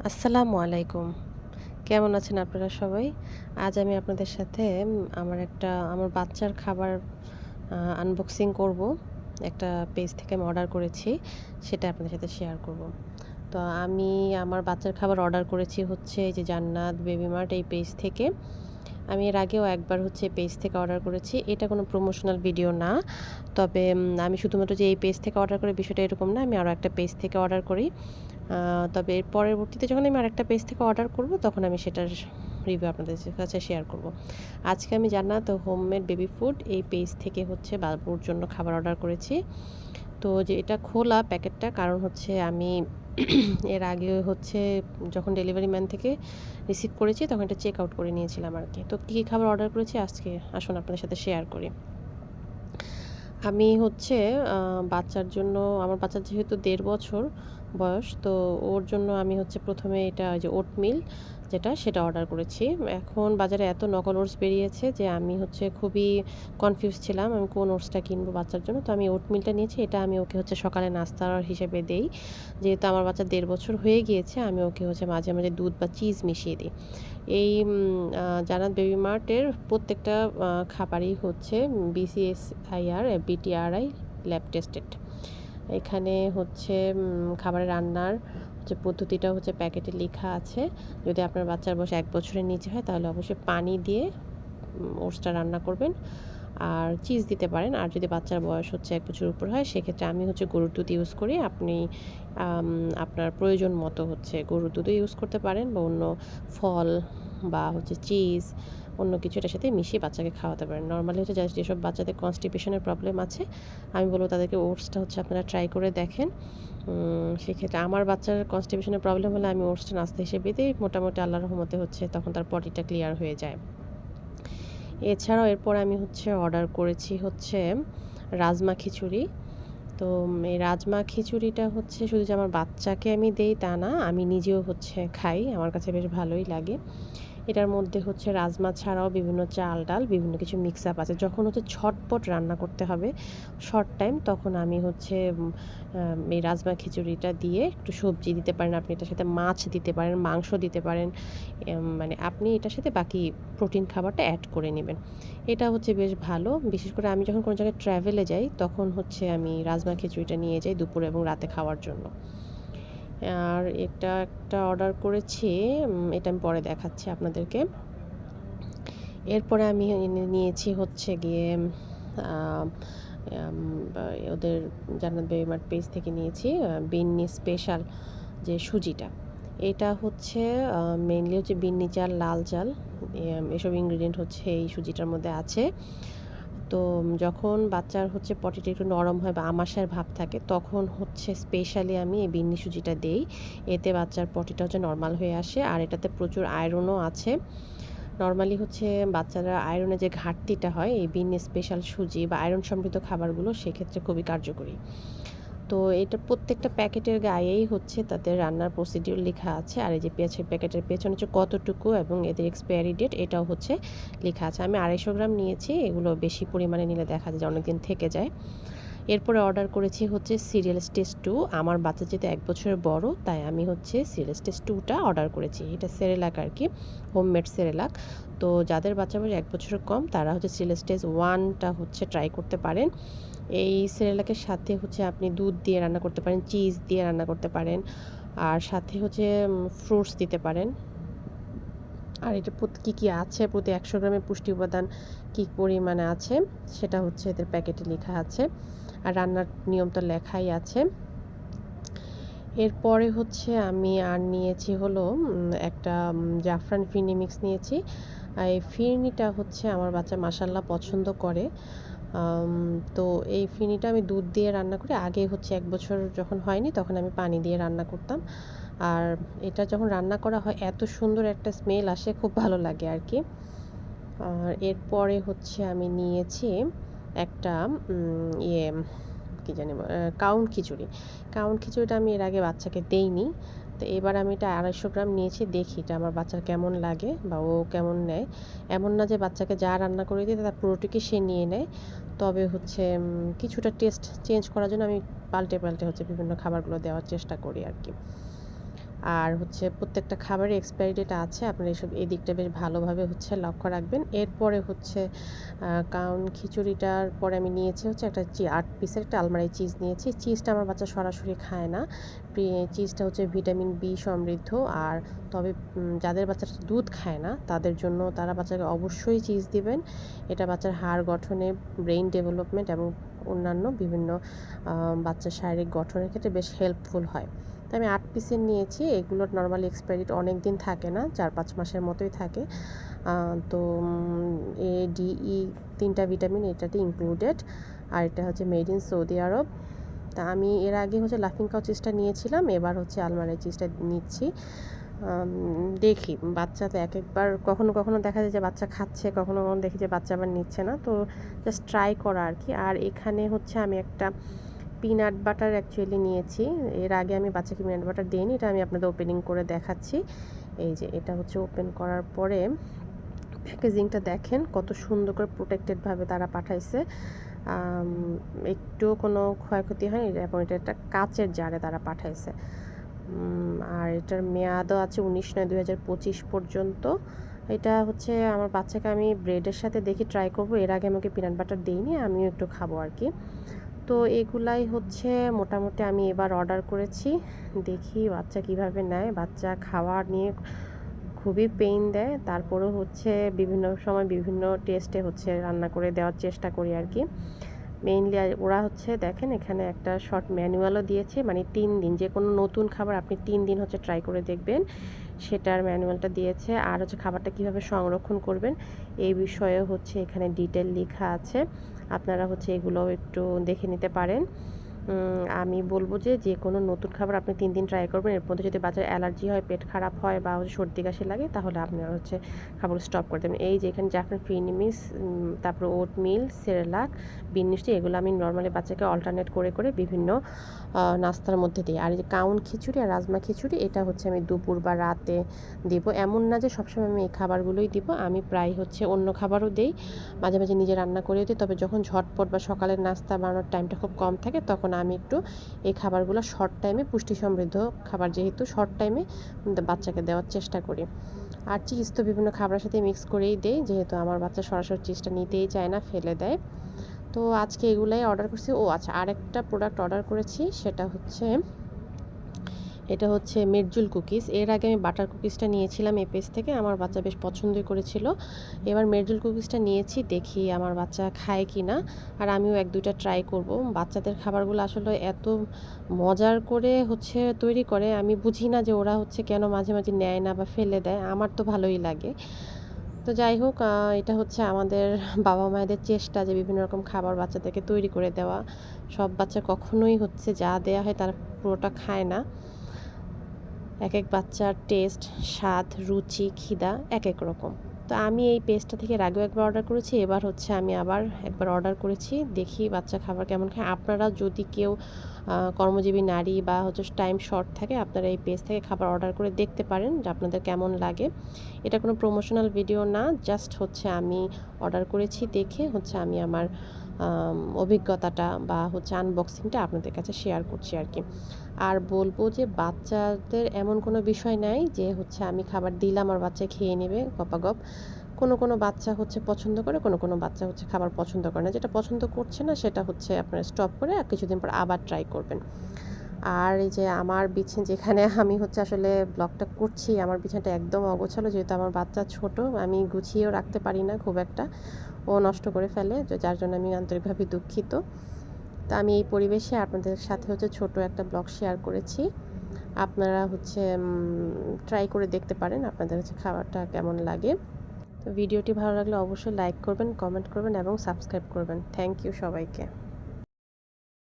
আসসালামু আলাইকুম। কেমন আছেন আপনারা সবাই? আজ আমি আপনাদের সাথে আমার বাচ্চার খাবার আনবক্সিং করব। একটা পেজ থেকে আমি অর্ডার করেছি। সেটা আপনাদের সাথে শেয়ার করব। তো আমি আমার বাচ্চার খাবার অর্ডার করেছি হচ্ছে এই যে জান্নাত বেবি মার্ট এই পেজ থেকে। আমি এর আগেও একবার হচ্ছে পেজ থেকে অর্ডার করেছি। এটা কোনো প্রমোশনাল ভিডিও না। তবে আমি শুধুমাত্র যে এই পেজ থেকে অর্ডার করি বিষয়টা এরকম না। আমি আরও একটা পেজ থেকে অর্ডার করি। তবে এর পরবর্তীতে যখন আমি আরেকটা পেজ থেকে অর্ডার করব তখন আমি সেটার রিভিউ আপনাদের কাছে শেয়ার করব। আজকে আমি জান্নাত হোমমেড বেবি ফুড এই পেজ থেকে হচ্ছে বাবুর জন্য খাবার অর্ডার করেছি। তো যে এটা খোলা প্যাকেটটা কারণ হচ্ছে আমি এর আগে হচ্ছে যখন ডেলিভারি ম্যান থেকে রিসিভ করেছি তখন এটা চেক আউট করে নিয়েছিলাম আর কি। তো কী কী খাবার অর্ডার করেছি আজকে আসুন আপনাদের সাথে শেয়ার করি। আমি হচ্ছে বাচ্চার জন্য আমার বাচ্চার যেহেতু ১.৫ বছর বয়স, তো ওর জন্য আমি হচ্ছে ১ম এ এটা ওই যে ওটমিল সেটা অর্ডার করেছি। এখন বাজারে এত নকল ওটস বেরিয়েছে যে আমি হচ্ছে খুবই কনফিউজ ছিলাম আমি কোন ওটসটা কিনবো বাচ্চার জন্য। তো আমি ওটমিলটা নিয়েছি। এটা আমি ওকে হচ্ছে সকালে নাস্তার হিসেবে দেই। যেহেতু আমার বাচ্চার ১.৫ বছর হয়ে গিয়েছে আমি ওকে হচ্ছে মাঝে, মাঝে দুধ বা চিজ মিশিয়ে দিই। এই জান্নাত বেবি মার্টের প্রত্যেকটা খাবারই হচ্ছে BCSIR, BTRI ল্যাব টেস্টেড। এখানে হচ্ছে খাবারের রান্নার পদ্ধতিটা হচ্ছে প্যাকেটে লেখা আছে। যদি আপনার বাচ্চার বয়স ১ বছরের নিচে হয় তাহলে অবশ্যই পানি দিয়ে ওটসটা রান্না করবেন। আর চিজ দিতে পারেন। আর যদি বাচ্চার বয়স হচ্ছে ১ বছরের উপর হয় সেক্ষেত্রে আমি হচ্ছে গরুর দুধ ইউজ করি। আপনি আপনার প্রয়োজন মতো হচ্ছে গরুর দুধও ইউজ করতে পারেন বা অন্য ফল বা হচ্ছে চিজ অন্য কিছু এটার সাথে মিশিয়ে বাচ্চাকে খাওয়াতে পারেন। নরমালি হচ্ছে যেসব বাচ্চাদের কনস্টিপেশনের প্রবলেম আছে আমি বলব তাদেরকে ওটসটা হচ্ছে আপনারা ট্রাই করে দেখেন। সেক্ষেত্রে আমার বাচ্চার কনস্টিপেশনের প্রবলেম হলে আমি ওটসটা নাস্তা হিসেবে দিই। মোটামুটি আল্লাহর রহমতে হচ্ছে তখন তার পটিটা ক্লিয়ার হয়ে যায়। এছাড়াও এরপর আমি হচ্ছে অর্ডার করেছি হচ্ছে রাজমা খিচুড়ি। তো এই রাজমা খিচুড়িটা হচ্ছে শুধু যে আমার বাচ্চাকে আমি দেই তা না, আমি নিজেও হচ্ছে খাই। আমার কাছে বেশ ভালোই লাগে। এটার মধ্যে হচ্ছে রাজমা ছাড়াও বিভিন্ন চাল ডাল বিভিন্ন কিছু মিক্স আপ আছে। যখন হচ্ছে ঝটপট রান্না করতে হবে শর্ট টাইম তখন আমি হচ্ছে এই রাজমা খিচুড়িটা দিয়ে একটু সবজি দিতে পারেন, আপনি এটার সাথে মাছ দিতে পারেন, মাংস দিতে পারেন। মানে আপনি এটার সাথে বাকি প্রোটিন খাবারটা অ্যাড করে নেবেন। এটা হচ্ছে বেশ ভালো। বিশেষ করে আমি যখন কোনো জায়গায় ট্রাভেলে যাই তখন হচ্ছে আমি রাজমা খিচুড়িটা নিয়ে যাই দুপুরে এবং রাতে খাওয়ার জন্য। আর এটা একটা অর্ডার করেছি, এটা আমি পরে দেখাচ্ছি আপনাদেরকে। এরপরে আমি নিয়েছি হচ্ছে গিয়ে ওদের জান্নাত বেবি মার্ট পেজ থেকে নিয়েছি বিন্নি স্পেশাল যে সুজিটা। এটা হচ্ছে মেইনলি হচ্ছে বিন্নি চাল, লাল চাল এসব ইনগ্রিডিয়েন্ট হচ্ছে এই সুজিটার মধ্যে আছে। তো যখন বাচ্চার হচ্ছে পটিটা একটু নরম হয় বা আমাশার ভাব থাকে তখন হচ্ছে স্পেশালি আমি এই বিন্নি সুজিটা দেই। এতে বাচ্চার পটিটা হচ্ছে নরমাল হয়ে আসে আর এটাতে প্রচুর আয়রনও আছে। নরমালি হচ্ছে বাচ্চারা আয়রনের যে ঘাটতিটা হয় এই বিন্নি স্পেশাল সুজি বা আয়রন সমৃদ্ধ খাবারগুলো সেক্ষেত্রে খুবই কার্যকরী। তো এটা প্রত্যেকটা প্যাকেটের গায়েই হচ্ছে তাদের রান্নার প্রসিডিউর লেখা আছে। আর এই যে প্যাকেটের পেছনে হচ্ছে কতটুকু এবং এদের এক্সপায়ারি ডেট এটাও হচ্ছে লেখা আছে। আমি ২৫০ গ্রাম নিয়েছি। এগুলো বেশি পরিমাণে নিলে দেখা যায় যে অনেকদিন থেকে যায়। এরপরে অর্ডার করেছি হচ্ছে সিরিয়াল স্টেজ 2। আমার বাচ্চা যেহেতু ১ বছরের বড় তাই আমি হচ্ছে সিরিয়াল স্টেজ 2টা অর্ডার করেছি। এটা সেরেলাক আর কি, হোমমেড সেরেলাক। তো যাদের বাচ্চা বয়স ১ বছরের কম তারা হচ্ছে সিরিয়াল স্টেজ 1টা হচ্ছে ট্রাই করতে পারেন। এই সেরেলাকের সাথে হচ্ছে আপনি দুধ দিয়ে রান্না করতে পারেন, চিজ দিয়ে রান্না করতে পারেন। আর সাথে হচ্ছে ফ্রুটস দিতে পারেন। আর এটা কী আছে প্রতি ১০০ গ্রামের পুষ্টি উপাদান কী পরিমাণে আছে সেটা হচ্ছে এদের প্যাকেটে লেখা আছে। আর রান্নার নিয়ম তো লেখাই আছে। এরপরে হচ্ছে আমি আর নিয়েছি হলো একটা জাফরান ফিরনি মিক্স নিয়েছি। এই ফিরনিটা হচ্ছে আমার বাচ্চা মাশাআল্লাহ পছন্দ করে। তো এই ফিরনিটা আমি দুধ দিয়ে রান্না করি। আগে হচ্ছে ১ বছর যখন হয়নি তখন আমি পানি দিয়ে রান্না করতাম। আর এটা যখন রান্না করা হয় এত সুন্দর একটা স্মেল আসে, খুব ভালো লাগে আর কি। আর এরপরে হচ্ছে আমি নিয়েছি একটা ইয়ে কী জানি কাউন খিচুড়ি। কাউন খিচুড়িটা আমি এর আগে বাচ্চাকে দেইনি। তো এবার আমি এটা ২৫০ গ্রাম নিয়েছি, দেখি এটা আমার বাচ্চার কেমন লাগে বা ও কেমন নেয়। এমন না যে বাচ্চাকে যা রান্না করে দিই তার পুরোটুকুই সে নিয়ে নেয়। তবে হচ্ছে কিছুটা টেস্ট চেঞ্জ করার জন্য আমি পাল্টে, পাল্টে হচ্ছে বিভিন্ন খাবারগুলো দেওয়ার চেষ্টা করি আর কি। আর হচ্ছে প্রত্যেকটা খাবারের এক্সপায়ারি ডেট আছে, আপনারা এই দিকটা বেশ ভালোভাবে হচ্ছে লক্ষ্য রাখবেন। এরপরে হচ্ছে কারণ খিচুড়িটার পরে আমি নিয়েছি হচ্ছে একটা 8 পিসের একটা আলমারি চিজ নিয়েছি। চিজটা আমার বাচ্চা সরাসরি খায় না, চিজটা হচ্ছে ভিটামিন বি সমৃদ্ধ। আর তবে যাদের বাচ্চারা দুধ খায় না তাদের জন্য তারা বাচ্চাকে অবশ্যই চিজ দিবেন। এটা বাচ্চার হাড় গঠনে, ব্রেইন ডেভেলপমেন্ট এবং অন্যান্য বিভিন্ন বাচ্চার শারীরিক গঠনের ক্ষেত্রে বেশ হেল্পফুল হয়। তো আমি 8 পিসের নিয়েছি। এগুলোর নর্মালি এক্সপায়ারি ডেট অনেক দিন থাকে না, 4-5 মাসের মতোই থাকে। তো এ ডি ই 3টা ভিটামিন এটাতে ইনক্লুডেড। আর এটা হচ্ছে মেড ইন সৌদি আরব। তা আমি এর আগে হচ্ছে লাফিং কাউ চিজটা নিয়েছিলাম, এবার হচ্ছে আলমারি চিজটা নিচ্ছি। দেখি বাচ্চা তো একবার কখনো কখনো দেখা যায় যে বাচ্চা খাচ্ছে, কখনো কখনো দেখি যে বাচ্চা আবার নিচ্ছে না, তো জাস্ট ট্রাই করা আর কি। আর এখানে হচ্ছে আমি একটা পিনাট বাটার অ্যাকচুয়ালি নিয়েছি। এর আগে আমি বাচ্চাকে পিনাট বাটার দিইনি, এটা আমি আপনাদের ওপেনিং করে দেখাচ্ছি। এই যে এটা হচ্ছে ওপেন করার পরে প্যাকেজিংটা দেখেন কত সুন্দর করে প্রোটেক্টেডভাবে তারা পাঠাইছে, একটু কোনো ক্ষয়ক্ষতি হয়নি। এবং এটা একটা কাচের জারে তারা পাঠাইছে। আর এটার মেয়াদও আছে 19/9/2025 পর্যন্ত। এটা হচ্ছে আমার বাচ্চাকে আমি ব্রেডের সাথে দেখি ট্রাই করব। এর আগে আমাকে পিনাট বাটার দিইনি, আমিও একটু খাবো আর কি। তো এগুলাই হচ্ছে মোটামুটি আমি এবার অর্ডার করেছি। দেখি বাচ্চা কিভাবে নেয়। বাচ্চা খাওয়া নিয়ে খুবই পেইন দেয়, তারপরেও হচ্ছে বিভিন্ন সময় বিভিন্ন টেস্টে হচ্ছে রান্না করে দেওয়ার চেষ্টা করি আর কি। মেইনলি ওরা হচ্ছে দেখেন এখানে একটা শর্ট ম্যানুয়ালও দিয়েছে, মানে 3 দিন যে কোনো নতুন খাবার আপনি 3 দিন হচ্ছে ট্রাই করে দেখবেন, সেটার ম্যানুয়ালটা দিয়েছে। আর হচ্ছে খাবারটা কিভাবে সংরক্ষণ করবেন এই বিষয়ে হচ্ছে এখানে ডিটেল লেখা আছে, আপনারা হচ্ছে এগুলো একটু দেখে নিতে পারেন। আমি বলবো যে কোনো নতুন খাবার আপনি 3 দিন ট্রাই করবেন। এর মধ্যে যদি বাচ্চার অ্যালার্জি হয়, পেট খারাপ হয় বা হচ্ছে সর্দি কাশি লাগে, তাহলে আপনারা হচ্ছে খাবার স্টপ করে দেবেন। এই যে এখানে জাফরান ফিনিমিস, তারপরে ওটমিল, সেরেলাক, বিন মিষ্টি, এগুলো আমি নর্মালি বাচ্চাকে অল্টারনেট করে করে বিভিন্ন নাস্তার মধ্যে দিই। আর এই যে কাউন খিচুড়ি আর রাজমা খিচুড়ি, এটা হচ্ছে আমি দুপুর বা রাতে দিব। এমন না যে সবসময় আমি এই খাবারগুলোই দিব, আমি প্রায় হচ্ছে অন্য খাবারও দিই, মাঝে মাঝে নিজে রান্না করেও দিই। তবে যখন ঝটপট বা সকালের নাস্তা বানানোর টাইমটা খুব কম থাকে, তখন আমি একটু এই খাবারগুলো শর্ট টাইমে, পুষ্টি সমৃদ্ধ খাবার যেহেতু, শর্ট টাইমে বাচ্চাকে দেওয়ার চেষ্টা করি। আর চিজ তো বিভিন্ন খাবারের সাথে মিক্স করেই দেই, যেহেতু আমার বাচ্চা সরাসরি চিজটা নিতেই চায় না, ফেলে দেয়। তো আজকে এগুলাই অর্ডার করছি। ও আচ্ছা, আরেকটা প্রোডাক্ট অর্ডার করেছি, সেটা হচ্ছে এটা হচ্ছে মেরজুল কুকিজ। এর আগে আমি বাটার কুকিজটা নিয়েছিলাম এই পেজ থেকে, আমার বাচ্চা বেশ পছন্দই করেছিল। এবার মেরজুল কুকিজটা নিয়েছি, দেখি আমার বাচ্চা খায় কি না। আর আমিও 1-2টা ট্রাই করব। বাচ্চাদের খাবারগুলো আসলে এত মজার করে হচ্ছে তৈরি করে, আমি বুঝি না যে ওরা হচ্ছে কেন মাঝে মাঝে নেয় না বা ফেলে দেয়। আমার তো ভালোই লাগে। তো যাই হোক, এটা হচ্ছে আমাদের বাবা মায়েদের চেষ্টা যে বিভিন্ন রকম খাবার বাচ্চাদেরকে তৈরি করে দেওয়া। সব বাচ্চা কখনোই হচ্ছে যা দেয়া হয় তারা পুরোটা খায় না। এক এক বাচ্চার টেস্ট, স্বাদ, রুচি, খিদা এক এক রকম। তো আমি এই পেজটা থেকে এর আগেও একবার অর্ডার করেছি, এবার হচ্ছে আমি আবার একবার অর্ডার করেছি, দেখি বাচ্চা খাবার কেমন খায়। আপনারা যদি কেউ কর্মজীবী নারী বা হচ্ছে টাইম শর্ট থাকে, আপনারা এই পেজ থেকে খাবার অর্ডার করে দেখতে পারেন যে আপনাদের কেমন লাগে। এটা কোনো প্রমোশনাল ভিডিও না, জাস্ট হচ্ছে আমি অর্ডার করেছি দেখে হচ্ছে আমি আমার অভিজ্ঞতাটা বা হচ্ছে আনবক্সিংটা আপনাদের কাছে শেয়ার করছি আর কি। আর বলবো যে বাচ্চাদের এমন কোনো বিষয় নাই যে হচ্ছে আমি খাবার দিলাম আর বাচ্চা খেয়ে নেবে গপাগপ। কোনো বাচ্চা হচ্ছে পছন্দ করে, কোনো বাচ্চা হচ্ছে খাবার পছন্দ করে না। যেটা পছন্দ করছে না সেটা হচ্ছে আপনারা স্টপ করে আর কিছুদিন পর আবার ট্রাই করবেন। আর এই যে আমার যেখানে আমি হচ্ছে আসলে ব্লগটা করছি, আমার বিছানাটা একদম অগোছালো, যেহেতু আমার বাচ্চা ছোট, আমি গুছিয়েও রাখতে পারি না খুব একটা, ও নষ্ট করে ফেলে, যার জন্য আমি আন্তরিকভাবে দুঃখিত। তা আমি এই পরিবেশে আপনাদের সাথে হচ্ছে ছোট একটা ব্লগ শেয়ার করেছি। আপনারা হচ্ছে ট্রাই করে দেখতে পারেন আপনাদের হচ্ছে খাবারটা কেমন লাগে। তো ভিডিওটি ভালো লাগলে অবশ্যই লাইক করবেন, কমেন্ট করবেন এবং সাবস্ক্রাইব করবেন। থ্যাংক ইউ সবাইকে।